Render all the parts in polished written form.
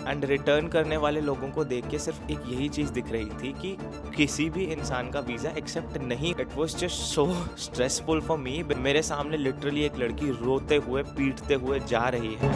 And return करने वाले लोगों को देख के सिर्फ एक यही चीज़ दिख रही थी कि किसी भी इंसान का वीज़ा एक्सेप्ट नहीं। It was just so stressful for me. मेरे सामने लिटरली एक लड़की रोते हुए पीटते हुए जा रही है।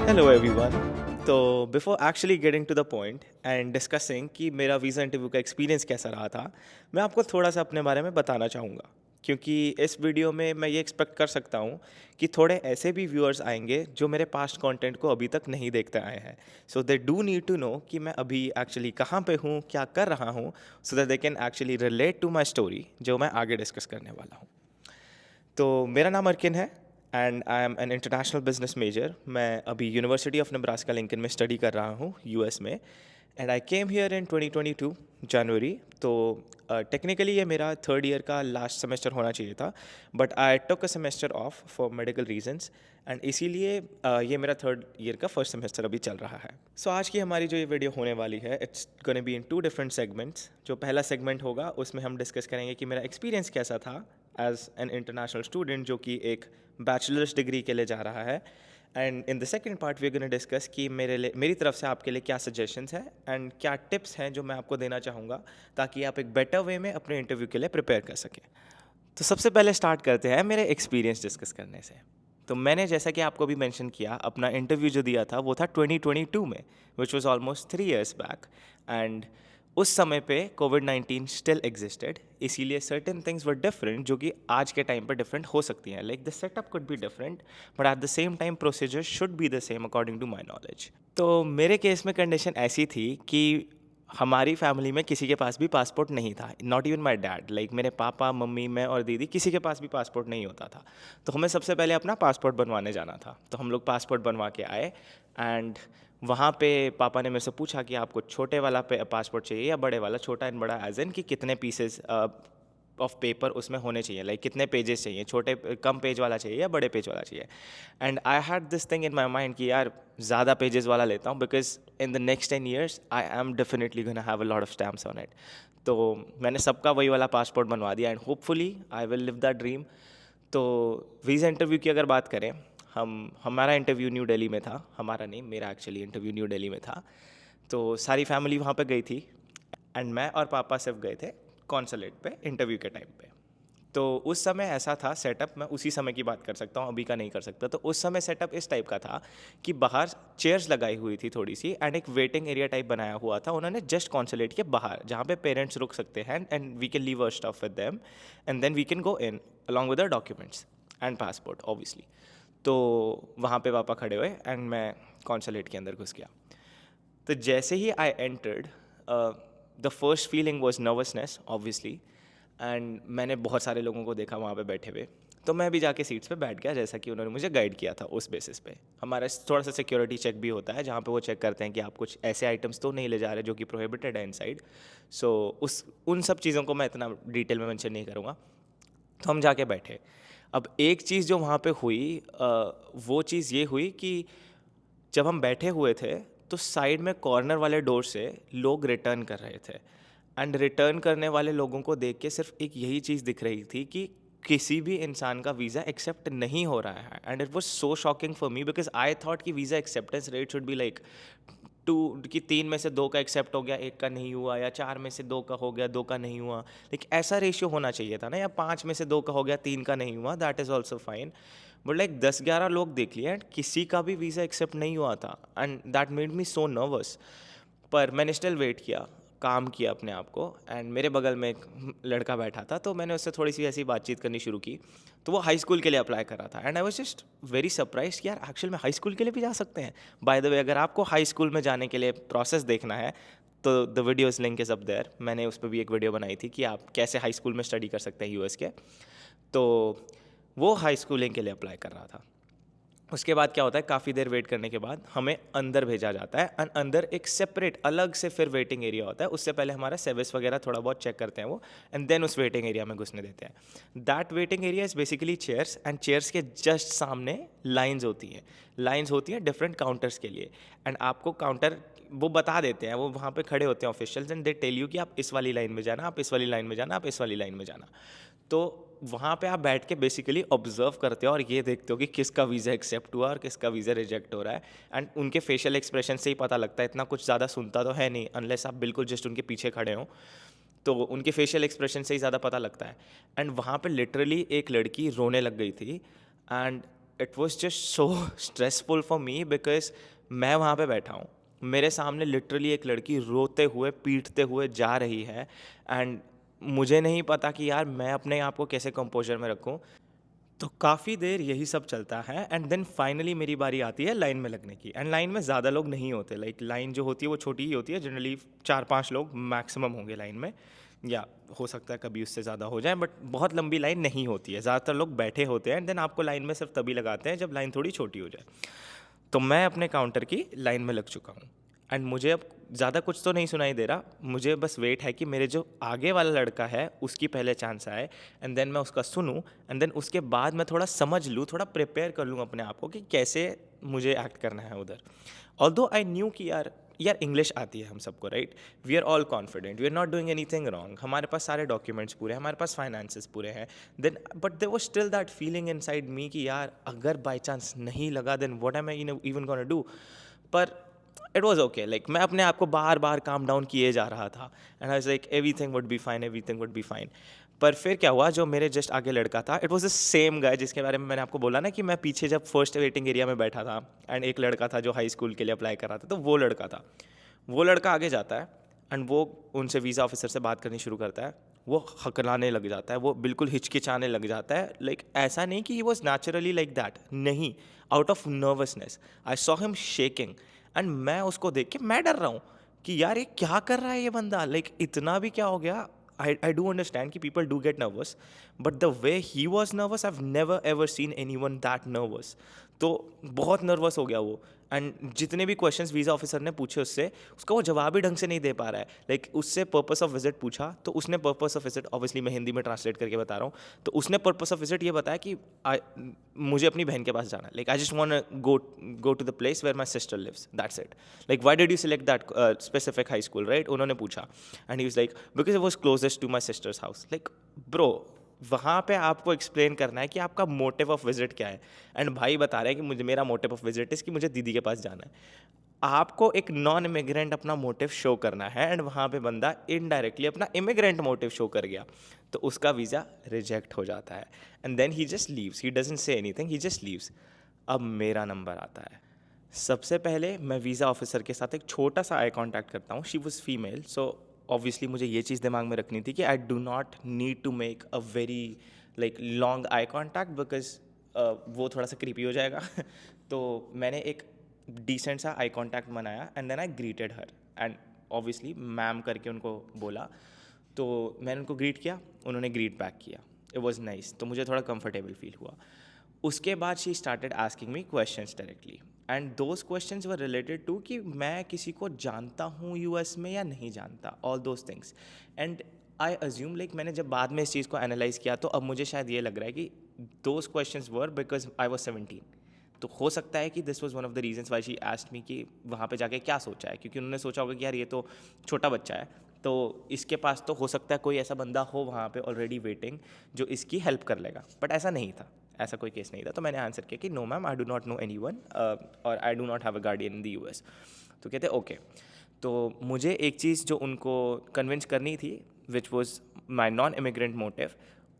Hello everyone. तो before actually getting to the point and discussing कि मेरा वीज़ा इंटरव्यू का एक्सपीरियंस कैसा रहा था, मैं आपको थोड़ा सा अपने बारे में बताना चाहूँगा, क्योंकि इस वीडियो में मैं ये एक्सपेक्ट कर सकता हूँ कि थोड़े ऐसे भी व्यूअर्स आएंगे जो मेरे पास्ट कंटेंट को अभी तक नहीं देखते आए हैं। So they do need to know कि मैं अभी एक्चुअली कहाँ पे हूँ, क्या कर रहा हूँ, so that they can actually relate to my story जो मैं आगे डिस्कस करने वाला हूँ। तो मेरा नाम अर्किन है and I am an international business major. मैं अभी यूनिवर्सिटी ऑफ नेब्रास्का लिंकन में स्टडी कर रहा हूँ यूएस में। And I came here in 2022 January. तो टेक्निकली ये मेरा थर्ड ईयर का लास्ट सेमेस्टर होना चाहिए था, but I took a semester off for medical reasons एंड इसीलिए ये मेरा थर्ड ईयर का फर्स्ट सेमेस्टर अभी चल रहा है। सो आज की हमारी जो ये वीडियो होने वाली है, it's gonna be in 2 different segments. जो पहला सेगमेंट होगा उसमें हम डिस्कस करेंगे कि मेरा एक्सपीरियंस कैसा था एज एन इंटरनेशनल स्टूडेंट जो कि एक बैचलर्स डिग्री के लिए जा रहा है। And in the second part we are gonna discuss कि मेरी तरफ से आपके लिए क्या सजेशंस हैं एंड क्या टिप्स हैं जो मैं आपको देना चाहूँगा ताकि आप एक बेटर वे में अपने इंटरव्यू के लिए प्रिपेयर कर सकें। तो सबसे पहले स्टार्ट करते हैं मेरे एक्सपीरियंस डिस्कस करने से। तो मैंने जैसा कि आपको भी मेंशन किया, अपना इंटरव्यू जो दिया था वो था 2022 में, which was almost 3 years back. And उस समय पे कोविड-19 स्टिल एग्जिस्टेड, इसीलिए सर्टेन थिंग्स वर डिफरेंट जो कि आज के टाइम पर डिफरेंट हो सकती हैं। Like the setup could be different but at the same time procedure should be the same according to my knowledge. तो मेरे केस में कंडीशन ऐसी थी कि हमारी फैमिली में किसी के पास भी पासपोर्ट नहीं था, not even my dad. Like मेरे पापा, मम्मी, मैं और दीदी, किसी के पास भी पासपोर्ट नहीं होता था। तो हमें सबसे पहले अपना पासपोर्ट बनवाने जाना था। तो हम लोग पासपोर्ट बनवा के आए एंड वहाँ पे पापा ने मेरे से पूछा कि आपको छोटे वाला पासपोर्ट चाहिए या बड़े वाला। छोटा एंड बड़ा एज एन कि कितने पीसेस ऑफ पेपर उसमें होने चाहिए, लाइक कितने पेजेस चाहिए, छोटे कम पेज वाला चाहिए या बड़े पेज वाला चाहिए। And I had this thing in my mind कि यार ज़्यादा पेजेस वाला लेता हूँ, because in the next 10 years I am definitely gonna have a lot of stamps on it. तो मैंने सबका वही वाला पासपोर्ट बनवा दिया and hopefully I will live that dream. तो वीज़ा इंटरव्यू की अगर बात करें, हमारा इंटरव्यू न्यू दिल्ली में था। हमारा नहीं, मेरा एक्चुअली इंटरव्यू न्यू दिल्ली में था। तो सारी फैमिली वहाँ पे गई थी एंड मैं और पापा सिर्फ गए थे कॉन्सुलेट पे इंटरव्यू के टाइम पे। तो उस समय ऐसा था सेटअप, मैं उसी समय की बात कर सकता हूँ, अभी का नहीं कर सकता। तो उस समय सेटअप इस टाइप का था कि बाहर चेयर्स लगाई हुई थी थोड़ी सी एंड एक वेटिंग एरिया टाइप बनाया हुआ था उन्होंने जस्ट कॉन्सुलेट के बाहर, जहाँ पे पेरेंट्स रुक सकते हैं and we can leave our stuff with them and then we can go in along with our documents and passport obviously. तो वहाँ पे पापा खड़े हुए एंड मैं कॉन्सुलेट के अंदर घुस गया। तो जैसे ही I entered, the first feeling was nervousness obviously. And मैंने बहुत सारे लोगों को देखा वहाँ पे बैठे हुए, तो मैं भी जाके सीट्स पे बैठ गया जैसा कि उन्होंने मुझे गाइड किया था। उस बेसिस पे हमारा थोड़ा सा सिक्योरिटी चेक भी होता है, जहाँ पे वो चेक करते हैं कि आप कुछ ऐसे आइटम्स तो नहीं ले जा रहे जो कि प्रोहिबिटेड है इनसाइड। सो उन सब चीज़ों को मैं इतना डिटेल में मेंशन नहीं करूँगा। तो हम जाके बैठे। अब एक चीज़ जो वहाँ पे हुई, वो चीज़ ये हुई कि जब हम बैठे हुए थे तो साइड में कॉर्नर वाले डोर से लोग रिटर्न कर रहे थे एंड रिटर्न करने वाले लोगों को देख के सिर्फ एक यही चीज़ दिख रही थी कि किसी भी इंसान का वीज़ा एक्सेप्ट नहीं हो रहा है। And it was so shocking for me because I thought कि visa acceptance rate should be like 2 कि 3 में से 2 का एक्सेप्ट हो गया, 1 का नहीं हुआ, या 4 में से 2 का हो गया, 2 का नहीं हुआ। लाइक ऐसा रेशियो होना चाहिए था ना, या 5 में से 2 का हो गया, 3 का नहीं हुआ, that is also fine. But like 10-11 लोग देख लिए एंड किसी का भी वीज़ा एक्सेप्ट नहीं हुआ था and that made me so nervous. पर मैंने स्टिल वेट किया, काम किया अपने आप को। एंड मेरे बगल में एक लड़का बैठा था, तो मैंने उससे थोड़ी सी ऐसी बातचीत करनी शुरू की। तो वो हाई स्कूल के लिए अप्लाई कर रहा था and I was just very surprise कि यार एक्चुअल में हाई स्कूल के लिए भी जा सकते हैं। बाय द वे, अगर आपको हाई स्कूल में जाने के लिए प्रोसेस देखना है तो the videos link is up there. मैंने उस पर भी एक वीडियो बनाई थी कि आप कैसे हाई स्कूल में स्टडी कर सकते हैं यूएस के। तो वो हाई स्कूलिंग के लिए अप्लाई कर रहा था। उसके बाद क्या होता है, काफ़ी देर वेट करने के बाद हमें अंदर भेजा जाता है एंड अंदर एक सेपरेट अलग से फिर वेटिंग एरिया होता है। उससे पहले हमारा सर्विस वगैरह थोड़ा बहुत चेक करते हैं वो, एंड देन उस वेटिंग एरिया में घुसने देते हैं। That waiting area is basically chairs and chairs के जस्ट सामने लाइन्स होती हैं डिफरेंट काउंटर्स के लिए। एंड आपको काउंटर वो बता देते हैं, वो वहाँ पे खड़े होते हैं officials and they tell you कि आप इस वाली लाइन में जाना, आप इस वाली लाइन में जाना, आप इस वाली लाइन में जाना। तो वहाँ पे आप बैठ के बेसिकली ऑब्जर्व करते हो और ये देखते हो कि किसका वीज़ा एक्सेप्ट हुआ और किसका वीज़ा रिजेक्ट हो रहा है। एंड उनके फेशियल एक्सप्रेशन से ही पता लगता है, इतना कुछ ज़्यादा सुनता तो है नहीं अनलेस आप बिल्कुल जस्ट उनके पीछे खड़े हो, तो उनके फेशियल एक्सप्रेशन से ही ज़्यादा पता लगता है। एंड वहाँ पे लिटरली एक लड़की रोने लग गई थी and it was just so stressful for me because मैं वहाँ पे बैठा हूँ, मेरे सामने लिटरली एक लड़की रोते हुए पीटते हुए जा रही है एंड मुझे नहीं पता कि यार मैं अपने आप को कैसे कंपोजर में रखूँ। तो काफ़ी देर यही सब चलता है एंड देन फाइनली मेरी बारी आती है लाइन में लगने की। एंड लाइन में ज़्यादा लोग नहीं होते, लाइक लाइन जो होती है वो छोटी ही होती है, जनरली 4-5 लोग मैक्सिमम होंगे लाइन में, या हो सकता है कभी उससे ज़्यादा हो जाए, बट बहुत लंबी लाइन नहीं होती है, ज़्यादातर लोग बैठे होते हैं एंड देन आपको लाइन में सिर्फ तभी लगाते हैं जब लाइन थोड़ी छोटी हो जाए। तो मैं अपने काउंटर की लाइन में लग चुका हूँ एंड मुझे अब ज़्यादा कुछ तो नहीं सुनाई दे रहा, मुझे बस वेट है कि मेरे जो आगे वाला लड़का है उसकी पहले चांस आए एंड देन मैं उसका सुनूं एंड देन उसके बाद मैं थोड़ा समझ लूँ, थोड़ा प्रिपेयर कर लूँ अपने आप को कि कैसे मुझे एक्ट करना है उधर। ऑल्दो आई न्यू कि यार इंग्लिश आती है हम सबको, right, we are all confident, we are not doing anything wrong, हमारे पास सारे डॉक्यूमेंट्स पूरे हैं, हमारे पास फाइनेंसेस पूरे हैं, then but there was still that feeling inside me कि यार अगर बाई चांस नहीं लगा then what am I even gonna do. पर इट वॉज ओके, लाइक मैं अपने आप को बार बार काम डाउन किए जा रहा था and I was like everything would be fine, everything would be fine. पर फिर क्या हुआ, जो मेरे जस्ट आगे लड़का था, it was the same guy जिसके बारे में मैंने आपको बोला ना कि मैं पीछे जब फर्स्ट वेटिंग एरिया में बैठा था एंड एक लड़का था जो हाई स्कूल के लिए अप्लाई कर रहा था, तो वो लड़का था। वो लड़का आगे जाता है एंड वो उनसे वीज़ा ऑफिसर से बात करनी शुरू करता है, वो हकलाने लग जाता है, वो बिल्कुल हिचकिचाने लग जाता है, लाइक ऐसा नहीं कि he was naturally like that, नहीं, out of nervousness I saw him shaking and मैं उसको देख के मैं डर रहा हूँ कि यार ये क्या कर रहा है ये बंदा, लाइक इतना भी क्या हो गया। I do understand कि people do get nervous, but the way he was nervous, I've never ever seen anyone that nervous. तो बहुत नर्वस हो गया वो एंड जितने भी क्वेश्चंस वीज़ा ऑफिसर ने पूछे उससे, उसका वो जवाब ही ढंग से नहीं दे पा रहा है। लाइक उससे पर्पस ऑफ विजिट पूछा तो उसने पर्पस ऑफ विजिट, ऑब्वियसली मैं हिंदी में ट्रांसलेट करके बता रहा हूँ, तो उसने पर्पस ऑफ विजिट ये बताया कि मुझे अपनी बहन के पास जाना है, like I just want go to the place where my sister lives, that's it, like why did you select that specific high school, right, उन्होंने पूछा and he was like because it was closest to my sister's house. Like bro, वहाँ पे आपको explain करना है कि आपका motive of visit क्या है एंड भाई बता रहे हैं कि मुझे, मेरा मोटिव ऑफ विजिट इज़ कि मुझे दीदी के पास जाना है। आपको एक नॉन इमिग्रेंट अपना मोटिव शो करना है एंड वहाँ पे बंदा इनडायरेक्टली अपना इमिग्रेंट मोटिव शो कर गया, तो उसका वीज़ा रिजेक्ट हो जाता है and then he just leaves, he doesn't say anything, he just leaves. अब मेरा नंबर आता है। सबसे पहले मैं वीज़ा ऑफिसर के साथ एक छोटा सा आई कॉन्टैक्ट करता हूँ, she was female, so obviously मुझे ये चीज़ दिमाग में रखनी थी कि I do not need to make a very like long eye contact because वो थोड़ा सा क्रीपी हो जाएगा। तो मैंने एक डिसेंट सा आई कॉन्टैक्ट बनाया and then I greeted her and obviously ma'am करके उनको बोला, तो मैंने उनको ग्रीट किया, उन्होंने ग्रीट बैक किया, इट वॉज नाइस, तो मुझे थोड़ा कंफर्टेबल फील हुआ। उसके बाद she started asking me questions directly and those questions were related to कि मैं किसी को जानता हूँ यूएस में या नहीं जानता, all those things. And I assume, like मैंने जब बाद में इस चीज़ को एनालाइज किया तो अब मुझे शायद ये लग रहा है कि those questions were because I was 17, तो हो सकता है कि this was one of the reasons why she asked me कि वहाँ पे जाके क्या सोचा है, क्योंकि उन्होंने सोचा होगा कि यार ये तो छोटा बच्चा है, तो इसके पास तो हो सकता है कोई ऐसा बंदा हो वहाँ पे ऑलरेडी वेटिंग जो इसकी हेल्प कर लेगा, बट ऐसा नहीं था, ऐसा कोई केस नहीं था। तो मैंने आंसर किया कि no ma'am, I do not know anyone और I do not have a guardian in the US. तो कहते ओके। तो मुझे एक चीज़ जो उनको कन्विंस करनी थी which was my non immigrant motive,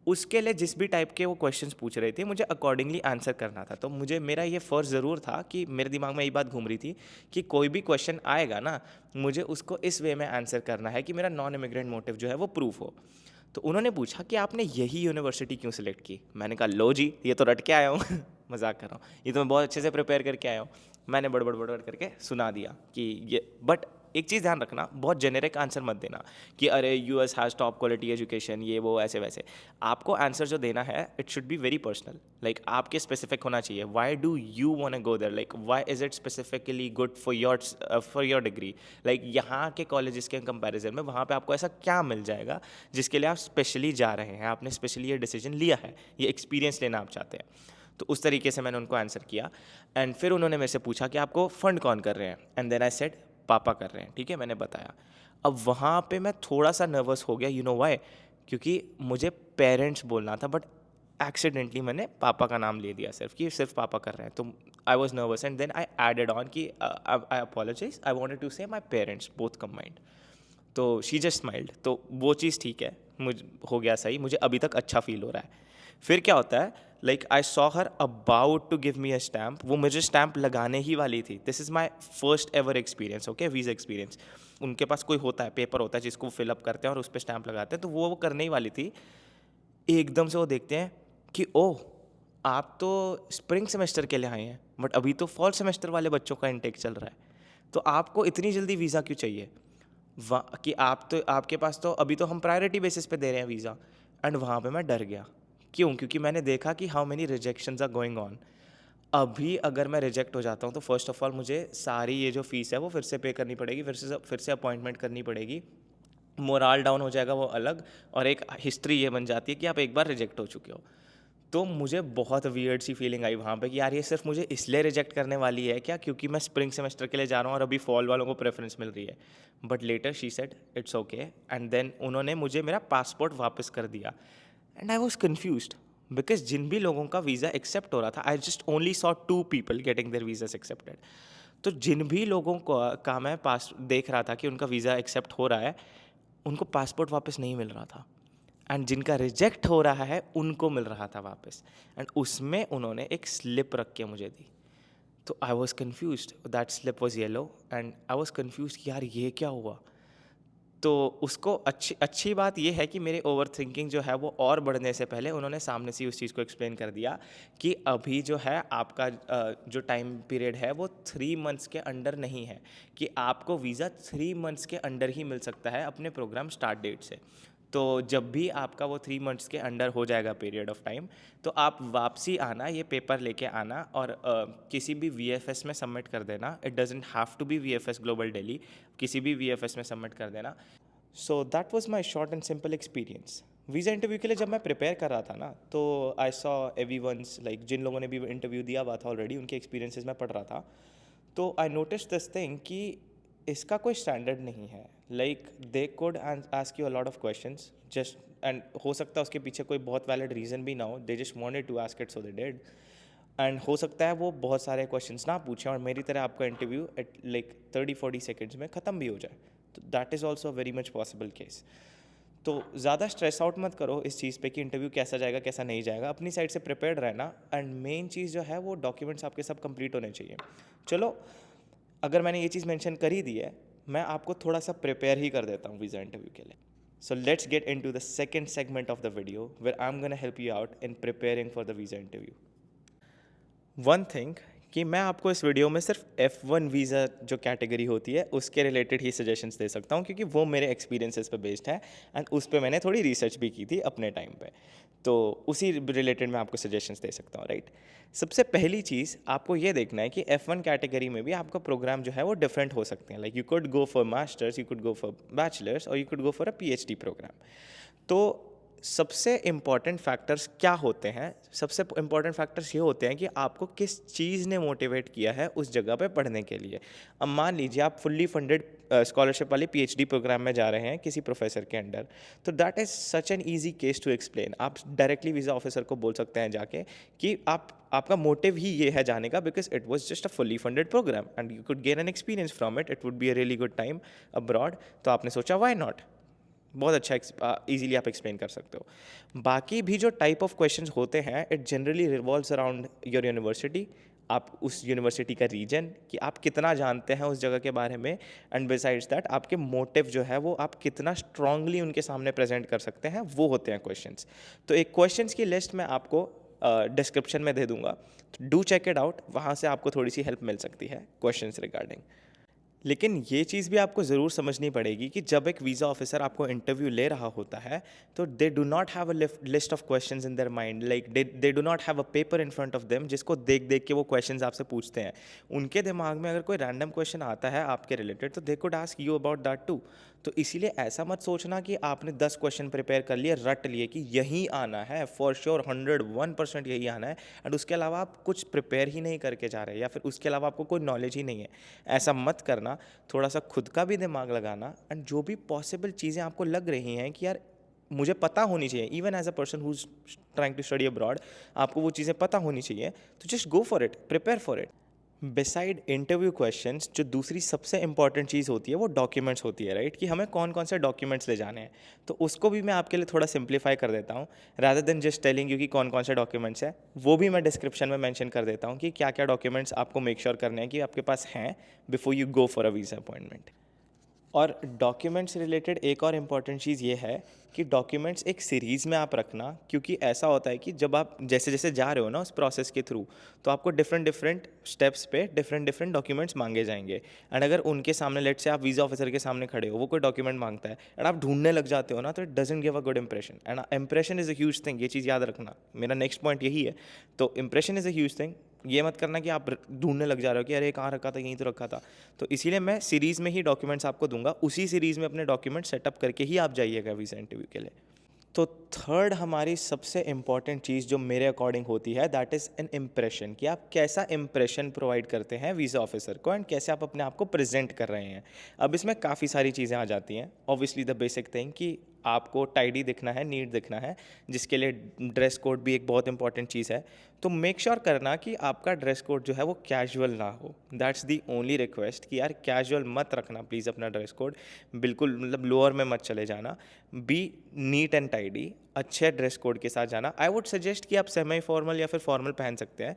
उसके लिए जिस भी टाइप के वो क्वेश्चंस पूछ रहे थे मुझे अकॉर्डिंगली आंसर करना था। तो मुझे, मेरा ये फ़र्ज़ ज़रूर था कि मेरे दिमाग में यही बात घूम रही थी कि कोई भी क्वेश्चन आएगा ना, मुझे उसको इस वे में आंसर करना है कि मेरा नॉन इमिग्रेंट मोटिव जो है वो प्रूफ हो। तो उन्होंने पूछा कि आपने यही यूनिवर्सिटी क्यों सिलेक्ट की। मैंने कहा लो जी, ये तो रट के आया हूँ मजाक कर रहा हूँ, ये तो मैं बहुत अच्छे से प्रिपेयर करके आया हूँ। मैंने बड़बड़ करके सुना दिया कि ये, बट एक चीज़ ध्यान रखना, बहुत जेनेरिक आंसर मत देना कि अरे US has top quality education, ये वो ऐसे वैसे। आपको आंसर जो देना है it should be very personal, like आपके स्पेसिफिक होना चाहिए। Why do you want to go there, like why is it specifically good for your degree, like यहाँ के कॉलेजेस के कंपैरिजन में वहाँ पे आपको ऐसा क्या मिल जाएगा जिसके लिए आप स्पेशली जा रहे हैं, आपने स्पेशली ये डिसीजन लिया है, ये एक्सपीरियंस लेना आप चाहते हैं। तो उस तरीके से मैंने उनको आंसर किया एंड फिर उन्होंने मेरे से पूछा कि आपको फ़ंड कौन कर रहे हैं, एंड देन आई सेड पापा कर रहे हैं। ठीक है, मैंने बताया। अब वहाँ पे मैं थोड़ा सा नर्वस हो गया, यू नो व्हाई, क्योंकि मुझे पेरेंट्स बोलना था, बट एक्सीडेंटली मैंने पापा का नाम ले दिया सिर्फ, कि सिर्फ पापा कर रहे हैं, तो I was nervous and then I added on कि I apologise, I wanted to say my parents both combined. तो शी जस्ट स्माइल्ड, तो वो चीज़ ठीक है, मुझ हो गया सही, मुझे अभी तक अच्छा फील हो रहा है। फिर क्या होता है, like I saw her about to give me a stamp, वो मुझे स्टैम्प लगाने ही वाली थी। This is my first ever experience, okay, visa experience. उनके पास कोई होता है, पेपर होता है जिसको फिलअप करते हैं और उस पर स्टैम्प लगाते हैं, तो वो करने ही वाली थी। एकदम से वो देखते हैं कि ओह, आप तो स्प्रिंग सेमेस्टर के लिए आए हैं, बट अभी तो फॉल सेमेस्टर वाले बच्चों का इनटेक चल रहा है, तो आपको इतनी जल्दी वीज़ा क्यों चाहिए? कि आप तो, आपके पास तो अभी तो हम प्रायोरिटी बेसिस पे दे रहे हैं वीज़ा। एंड वहाँ पे मैं डर गया। क्यों? क्योंकि मैंने देखा कि how many rejections are going on. अभी अगर मैं रिजेक्ट हो जाता हूँ तो फर्स्ट ऑफ ऑल मुझे सारी ये जो फ़ीस है वो फिर से पे करनी पड़ेगी, फिर से अपॉइंटमेंट करनी पड़ेगी, मोराल डाउन हो जाएगा वो अलग, और एक हिस्ट्री ये बन जाती है कि आप एक बार रिजेक्ट हो चुके हो। तो मुझे बहुत वियर्ड सी फीलिंग आई वहाँ पे कि यार ये सिर्फ मुझे इसलिए रिजेक्ट करने वाली है क्या, क्योंकि मैं स्प्रिंग सेमेस्टर के लिए जा रहा हूँ और अभी फॉल वालों को प्रेफरेंस मिल रही है। But later she said it's okay, and then उन्होंने मुझे मेरा पासपोर्ट वापस कर दिया। And I was confused, because जिन भी लोगों का वीज़ा एक्सेप्ट हो रहा था, I just only saw 2 people getting their visas accepted. तो जिन भी लोगों को का मैं पास देख रहा था कि उनका वीज़ा एक्सेप्ट हो रहा है, उनको पासपोर्ट वापस नहीं मिल रहा था, एंड जिनका रिजेक्ट हो रहा है उनको मिल रहा था वापस। एंड उसमें उन्होंने एक स्लिप रख के मुझे दी। तो I was confuse, that slip was yellow, and I was confuse कि यार ये क्या हुआ। तो उसको अच्छी अच्छी बात ये है कि मेरे ओवर थिंकिंग जो है वो और बढ़ने से पहले उन्होंने सामने से उस चीज़ को एक्सप्लेन कर दिया कि अभी जो है आपका जो टाइम पीरियड है वो 3 मंथ्स के अंडर नहीं है, कि आपको वीज़ा 3 मंथ्स के अंडर ही मिल सकता है अपने प्रोग्राम स्टार्ट डेट से। तो जब भी आपका वो 3 मंथ्स के अंडर हो जाएगा पीरियड ऑफ टाइम, तो आप वापसी आना, ये पेपर लेके आना और किसी भी वीएफएस में सबमिट कर देना। It doesn't have to be VFS global Delhi, किसी भी वीएफएस में सबमिट कर देना। So that was my short and simple experience. Visa interview के लिए जब मैं प्रिपेयर कर रहा था ना, तो आई सॉ एवरीवन्स, लाइक जिन लोगों ने भी इंटरव्यू दिया हुआ था ऑलरेडी, उनके एक्सपीरियंसेस मैं पढ़ रहा था। तो आई नोटिस दिस थिंग कि इसका कोई स्टैंडर्ड नहीं है। Like they code ask you a lot of questions just, and हो सकता है उसके पीछे कोई बहुत वैलिड रीज़न भी ना हो, they just wanted to ask it so they did. And हो सकता है वो बहुत सारे क्वेश्चंस ना पूछें और मेरी तरह आपका इंटरव्यू एट लाइक 30-40 सेकेंड्स में ख़त्म भी हो जाए। तो that is also very much possible case. तो ज़्यादा स्ट्रेस आउट मत करो इस चीज़ पे कि इंटरव्यू कैसा जाएगा कैसा नहीं जाएगा, अपनी साइड से प्रिपेयर्ड रहना। एंड मेन चीज़ जो है वो डॉक्यूमेंट्स आपके सब कंप्लीट होने चाहिए। चलो, अगर मैंने ये चीज़ मेंशन कर ही दी है, मैं आपको थोड़ा सा प्रिपेयर ही कर देता हूँ वीज़ा इंटरव्यू के लिए। So let's get into the second segment of the video where I am gonna help you out in preparing for the visa interview. One thing, कि मैं आपको इस वीडियो में सिर्फ F1 वीज़ा जो कैटेगरी होती है उसके रिलेटेड ही सजेशंस दे सकता हूँ, क्योंकि वो मेरे एक्सपीरियंसेस पे बेस्ड है एंड उस पे मैंने थोड़ी रिसर्च भी की थी अपने टाइम पे। तो उसी रिलेटेड मैं आपको सजेशंस दे सकता हूँ, राइट। सबसे पहली चीज़ आपको ये देखना है कि F1 कैटेगरी में भी आपका प्रोग्राम जो है वो डिफरेंट हो सकते हैं। Like you could go for masters, you could go for bachelors, और you could go for a PhD programme. तो सबसे इम्पॉर्टेंट फैक्टर्स क्या होते हैं? सबसे इम्पॉर्टेंट फैक्टर्स ये होते हैं कि आपको किस चीज़ ने मोटिवेट किया है उस जगह पे पढ़ने के लिए। अब मान लीजिए आप फुल्ली फंडेड स्कॉलरशिप वाली PhD प्रोग्राम में जा रहे हैं किसी प्रोफेसर के अंडर, तो that is such an easy case to explain. आप डायरेक्टली वीज़ा ऑफिसर को बोल सकते हैं जाके कि आपका मोटिव ही ये है जाने का, because it was just a fully funded programme and you could gain an experience from it, it would be a really good time abroad. तो आपने सोचा वाई नॉट, बहुत अच्छा इजीली आप एक्सप्लेन कर सकते हो। बाकी भी जो टाइप ऑफ क्वेश्चंस होते हैं, it generally revolves around your university, आप उस यूनिवर्सिटी का रीजन, कि आप कितना जानते हैं उस जगह के बारे में, एंड बिसाइड्स दैट आपके मोटिव जो है वो आप कितना स्ट्रांगली उनके सामने प्रेजेंट कर सकते हैं, वो होते हैं क्वेश्चंस। तो एक क्वेश्चंस की लिस्ट मैं आपको डिस्क्रिप्शन में दे दूंगा, डू चेक इट आउट, वहाँ से आपको थोड़ी सी हेल्प मिल सकती है क्वेश्चंस रिगार्डिंग। लेकिन ये चीज़ भी आपको ज़रूर समझनी पड़ेगी कि जब एक वीज़ा ऑफिसर आपको इंटरव्यू ले रहा होता है, तो they do not have a list of questions in their mind, like they do not have a paper in front of them जिसको देख देख के वो क्वेश्चंस आपसे पूछते हैं। उनके दिमाग में अगर कोई रैंडम क्वेश्चन आता है आपके रिलेटेड, तो they could ask you about that too. तो इसीलिए ऐसा मत सोचना कि आपने 10 क्वेश्चन प्रिपेयर कर लिए, रट लिए कि यही आना है फॉर श्योर, 101% यही आना है, एंड उसके अलावा आप कुछ प्रिपेयर ही नहीं करके जा रहे, या फिर उसके अलावा आपको कोई नॉलेज ही नहीं है। ऐसा मत करना। थोड़ा सा खुद का भी दिमाग लगाना, एंड जो भी पॉसिबल चीज़ें आपको लग रही हैं कि यार मुझे पता होनी चाहिए, even as a person who is trying to study abroad, आपको वो चीज़ें पता होनी चाहिए, तो just go for it, prepare for it. Beside interview questions जो दूसरी सबसे इंपॉर्टेंट चीज़ होती है वो डॉक्यूमेंट्स होती है, राइट, कि हमें कौन कौन से डॉक्यूमेंट्स ले जाने हैं। तो उसको भी मैं आपके लिए थोड़ा सिंप्लीफाई कर देता हूँ, rather than just telling you कि कौन कौन से डॉक्यूमेंट्स हैं, वो भी मैं डिस्क्रिप्शन में मेंशन कर देता हूँ कि क्या क्या डॉक्यूमेंट्स आपको मेक श्योर करने हैं कि आपके पास हैं before you go for a visa appointment. और डॉक्यूमेंट्स रिलेटेड एक और इम्पॉर्टेंट चीज़ ये है कि डॉक्यूमेंट्स एक सीरीज़ में आप रखना, क्योंकि ऐसा होता है कि जब आप जैसे जैसे जा रहे हो ना उस प्रोसेस के थ्रू, तो आपको डिफरेंट डिफरेंट स्टेप्स पे डिफरेंट डिफरेंट डॉक्यूमेंट्स मांगे जाएंगे। एंड अगर उनके सामने, लेट से आप वीज़ा ऑफिसर के सामने खड़े हो, वो कोई डॉक्यूमेंट मांगता है एंड आप ढूंढने लग जाते हो ना, तो it doesn't give a good impression, and impression is a huge thing, ये चीज़ याद रखना। मेरा नेक्स्ट पॉइंट यही है। तो impression is a huge thing, ये मत करना कि आप ढूंढने लग जा रहे हो कि अरे कहाँ रखा था, यहीं तो रखा था। तो इसीलिए मैं सीरीज़ में ही डॉक्यूमेंट्स आपको दूंगा, उसी सीरीज़ में अपने डॉक्यूमेंट सेटअप करके ही आप जाइएगा वीज़ा इंटरव्यू के लिए। तो थर्ड हमारी सबसे इम्पॉर्टेंट चीज़ जो मेरे अकॉर्डिंग होती है, दैट इज़ एन इम्प्रेशन, कि आप कैसा इम्प्रेशन प्रोवाइड करते हैं वीज़ा ऑफिसर को एंड कैसे आप अपने आप को प्रेजेंट कर रहे हैं। अब इसमें काफ़ी सारी चीज़ें आ जाती हैं। ऑब्वियसली द बेसिक थिंग कि आपको टाइडी दिखना है, नीट दिखना है, जिसके लिए ड्रेस कोड भी एक बहुत इंपॉर्टेंट चीज़ है। तो मेक श्योर करना कि आपका ड्रेस कोड जो है वो कैजुअल ना हो। दैट्स दी ओनली रिक्वेस्ट कि यार कैजुअल मत रखना प्लीज़ अपना ड्रेस कोड, बिल्कुल मतलब लोअर में मत चले जाना। बी नीट एंड टाइडी, अच्छे ड्रेस कोड के साथ जाना। आई वुड सजेस्ट कि आप सेमी फॉर्मल या फिर फॉर्मल पहन सकते हैं,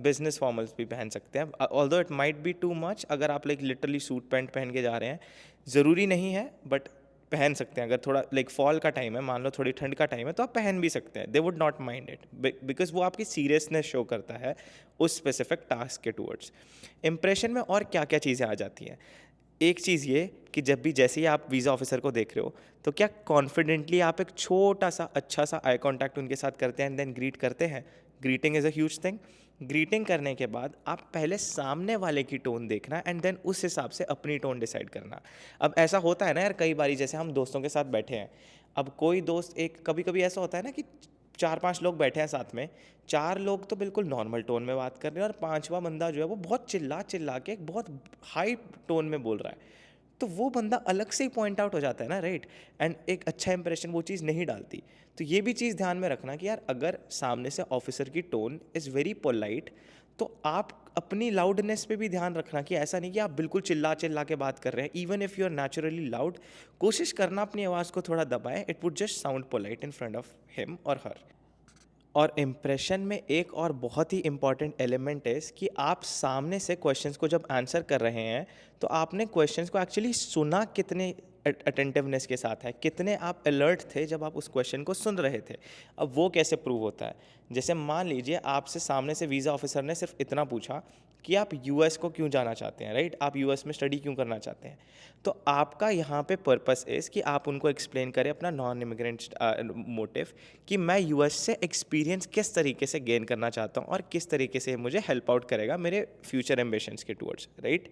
बिजनेस फॉर्मल्स भी पहन सकते हैं, although it might be too much अगर आप लाइक लिटरली सूट पैंट पहन के जा रहे हैं। ज़रूरी नहीं है बट पहन सकते हैं। अगर थोड़ा लाइक फॉल का टाइम है, मान लो थोड़ी ठंड का टाइम है, तो आप पहन भी सकते हैं, they would not mind it, because वो आपकी सीरियसनेस शो करता है उस स्पेसिफिक टास्क के टूवर्ड्स। इंप्रेशन में और क्या क्या चीज़ें आ जाती हैं, एक चीज़ ये कि जब भी जैसे ही आप वीज़ा ऑफिसर को देख रहे हो, तो क्या कॉन्फिडेंटली आप एक छोटा सा अच्छा सा आई कॉन्टैक्ट उनके साथ करते हैं एंड देन ग्रीट करते हैं। Greeting is a huge thing. Greeting करने के बाद आप पहले सामने वाले की टोन देखना एंड देन उस हिसाब से अपनी टोन डिसाइड करना। अब ऐसा होता है ना यार, कई बारी जैसे हम दोस्तों के साथ बैठे हैं, अब कोई दोस्त, एक कभी कभी ऐसा होता है ना कि 4-5 लोग बैठे हैं साथ में, 4 लोग तो बिल्कुल नॉर्मल टोन में बात कर रहे हैं और 5वां बंदा जो है वो बहुत चिल्ला चिल्ला के एक बहुत हाई टोन में बोल रहा है, तो वो बंदा अलग से ही पॉइंट आउट हो जाता है ना, राइट। एंड एक अच्छा इंप्रेशन वो चीज़ नहीं डालती। तो ये भी चीज़ ध्यान में रखना कि यार अगर सामने से ऑफिसर की टोन इज़ वेरी पोलाइट, तो आप अपनी लाउडनेस पे भी ध्यान रखना कि ऐसा नहीं कि आप बिल्कुल चिल्ला चिल्ला के बात कर रहे हैं। Even if you are naturally loud, कोशिश करना अपनी आवाज़ को थोड़ा दबाएं, it would just sound polite in front of him और हर। और इम्प्रेशन में एक और बहुत ही इम्पॉर्टेंट एलिमेंट है कि आप सामने से क्वेश्चंस को जब आंसर कर रहे हैं, तो आपने क्वेश्चंस को एक्चुअली सुना कितने अटेंटिवनेस के साथ है, कितने आप अलर्ट थे जब आप उस क्वेश्चन को सुन रहे थे। अब वो कैसे प्रूव होता है, जैसे मान लीजिए आपसे सामने से वीज़ा ऑफिसर ने सिर्फ इतना पूछा कि आप यूएस को क्यों जाना चाहते हैं, राइट, आप यूएस में स्टडी क्यों करना चाहते हैं। तो आपका यहाँ पे पर्पस इज़ कि आप उनको एक्सप्लेन करें अपना नॉन इमिग्रेंट मोटिव, कि मैं यूएस से एक्सपीरियंस किस तरीके से गेन करना चाहता हूँ और किस तरीके से मुझे हेल्प आउट करेगा मेरे फ्यूचर एम्बिशंस के टूवर्ड्स, राइट।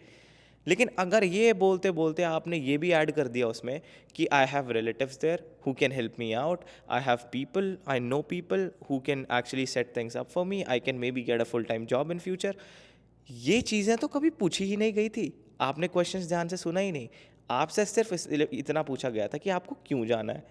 लेकिन अगर ये बोलते बोलते आपने ये भी ऐड कर दिया उसमें कि I have relatives there who can help me out, I have people, I know people who can actually set things up for me, I can maybe get a full time job in future, ये चीज़ें तो कभी पूछी ही नहीं गई थी। आपने questions ध्यान से सुना ही नहीं। आपसे सिर्फ इतना पूछा गया था कि आपको क्यों जाना है।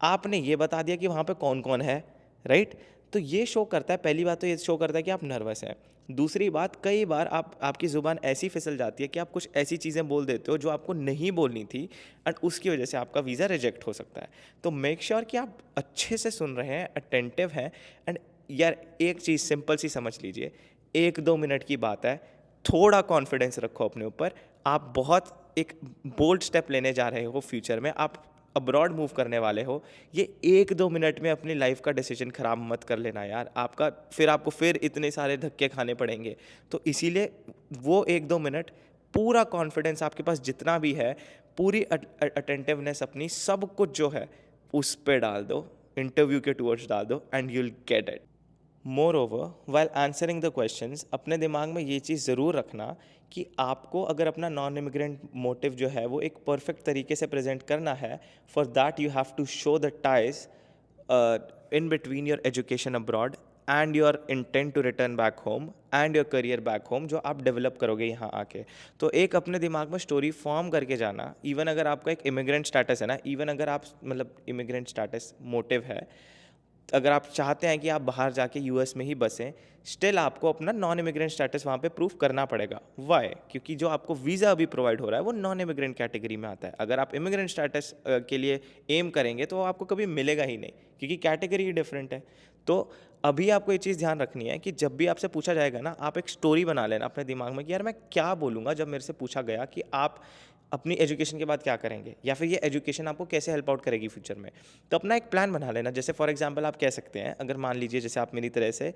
आपने ये बता दिया कि वहाँ पे कौन-कौन है, राइट? तो ये शो करता है, पहली बात तो ये शो करता है कि आप नर्वस हैं। दूसरी बात, कई बार आपकी ज़ुबान ऐसी फिसल जाती है कि आप कुछ ऐसी चीज़ें बोल देते हो जो आपको नहीं बोलनी थी एंड उसकी वजह से आपका वीज़ा रिजेक्ट हो सकता है। तो मेक श्योर कि आप अच्छे से सुन रहे हैं, अटेंटिव हैं। एंड यार एक चीज़ सिंपल सी समझ लीजिए, 1-2 मिनट की बात है, थोड़ा कॉन्फिडेंस रखो अपने ऊपर। आप बहुत एक बोल्ड स्टेप लेने जा रहे हो फ्यूचर में, आप अब्रॉड मूव करने वाले हो। ये 1-2 मिनट में अपनी लाइफ का डिसीजन ख़राब मत कर लेना यार, आपको फिर इतने सारे धक्के खाने पड़ेंगे। तो इसीलिए वो 1-2 मिनट पूरा कॉन्फिडेंस आपके पास जितना भी है, पूरी अटेंटिवनेस अपनी सब कुछ जो है उस पे डाल दो, इंटरव्यू के टूवर्ड्स डाल दो and you will get it. More over, while answering the questions, अपने दिमाग में ये चीज़ ज़रूर रखना कि आपको अगर अपना नॉन इमिग्रेंट मोटिव जो है वो एक परफेक्ट तरीके से प्रेजेंट करना है, for that you have to show the ties in between your education abroad and your intent to return back home and your career back home जो आप डेवलप करोगे यहाँ आके। तो एक अपने दिमाग में स्टोरी फॉर्म करके जाना, इवन अगर आपका एक इमिग्रेंट स्टेटस है ना, इवन अगर आप मतलब इमिग्रेंट स्टेटस मोटिव है, अगर आप चाहते हैं कि आप बाहर जाके यूएस में ही बसें, स्टिल आपको अपना नॉन इमिग्रेंट स्टेटस वहाँ पे प्रूफ करना पड़ेगा। वाई? क्योंकि जो आपको वीज़ा अभी प्रोवाइड हो रहा है वो नॉन इमिग्रेंट कैटेगरी में आता है। अगर आप इमिग्रेंट स्टेटस के लिए एम करेंगे तो आपको कभी मिलेगा ही नहीं, क्योंकि कैटेगरी ही डिफरेंट है। तो अभी आपको ये चीज़ ध्यान रखनी है कि जब भी आपसे पूछा जाएगा ना, आप एक स्टोरी बना लेना अपने दिमाग में कि यार मैं क्या बोलूँगा जब मेरे से पूछा गया कि आप अपनी एजुकेशन के बाद क्या करेंगे, या फिर ये एजुकेशन आपको कैसे हेल्प आउट करेगी फ्यूचर में। तो अपना एक प्लान बना लेना। जैसे फॉर एग्जांपल आप कह सकते हैं, अगर मान लीजिए जैसे आप मेरी तरह से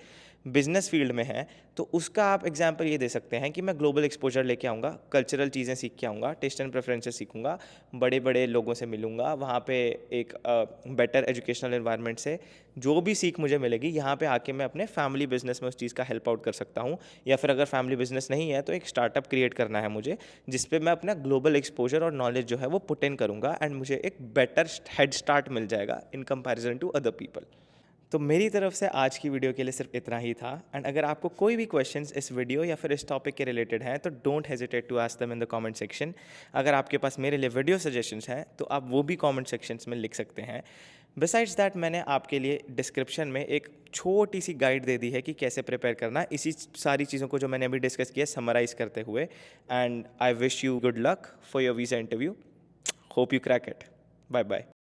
बिजनेस फील्ड में हैं, तो उसका आप एग्जांपल ये दे सकते हैं कि मैं ग्लोबल एक्सपोजर लेके आऊँगा, कल्चरल चीज़ें सीख के आऊँगा, टेस्ट एंड प्रेफरेंसेस सीखूंगा, बड़े बड़े लोगों से मिलूंगा, वहाँ पे एक बेटर एजुकेशनल एनवायरनमेंट से जो भी सीख मुझे मिलेगी, यहाँ पे आके मैं अपने फैमिली बिजनेस में उस चीज़ का हेल्प आउट कर सकता हूँ। या फिर अगर फैमिली बिजनेस नहीं है तो एक स्टार्टअप क्रिएट करना है मुझे, जिस पे मैं अपना ग्लोबल एक्सपोजर और नॉलेज जो है वो पुट इन करूँगा, एंड मुझे एक बेटर हेड स्टार्ट मिल जाएगा in comparison to other people. तो मेरी तरफ से आज की वीडियो के लिए सिर्फ इतना ही था। एंड अगर आपको कोई भी क्वेश्चंस इस वीडियो या फिर इस टॉपिक के रिलेटेड हैं तो don't hesitate to ask them in the comment section. अगर आपके पास मेरे लिए वीडियो सजेशंस हैं तो आप वो भी कमेंट सेक्शंस में लिख सकते हैं। बिसाइड्स दैट मैंने आपके लिए डिस्क्रिप्शन में एक छोटी सी गाइड दे दी है कि कैसे प्रिपेयर करना, इसी सारी चीज़ों को जो मैंने अभी डिस्कस किया समराइज़ करते हुए। And I wish you good luck for your visa interview. Hope you crack it. Bye bye.